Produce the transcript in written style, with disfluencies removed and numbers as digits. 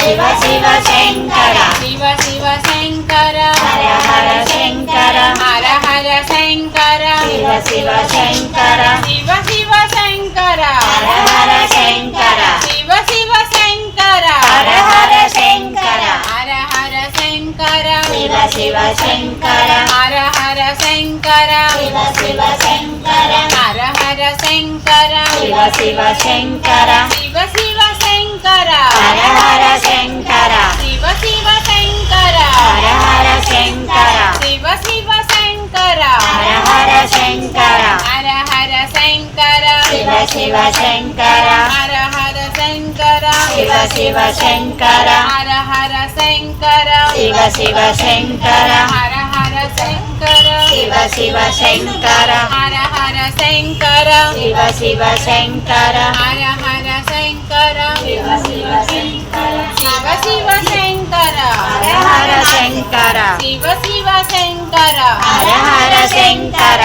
Shiva Shiva Shankara Shiva Shiva Shankara Hara Hara Shankara Hara Hara Shankara Shiva Shiva Shankara Shiva Shiva Shankara Hara Hara Shankara Shiva Shiva Shankara Hara Hara Shankara Hara Hara Shankara Shiva Shiva Shankara Hara Hara Shankara Shiva Shiva Shankara Hara Hara Shankara Shiva Shiva Shankara Shiva Shiva Shankara Hara Hara Shankara Shiva Shiva Shankara Hara Hara Shankara Shiva Shiva Shankara Hara Hara Shankara Hara Hara Shankara Shiva Shiva Shankara Hara Hara Shankara Shiva Shiva Shankara Hara Hara Shankara Shiva Shiva Shankara Hara Hara Shankara Shiva Shiva Shankara Hara Hara Shankara Shiva Shiva Shankara Hara Hara Shankara Shiva Shiva Shankara Shiva Shiva Shankara Hara Hara Shankara Shiva Shiva Shankara Hara Hara Shankara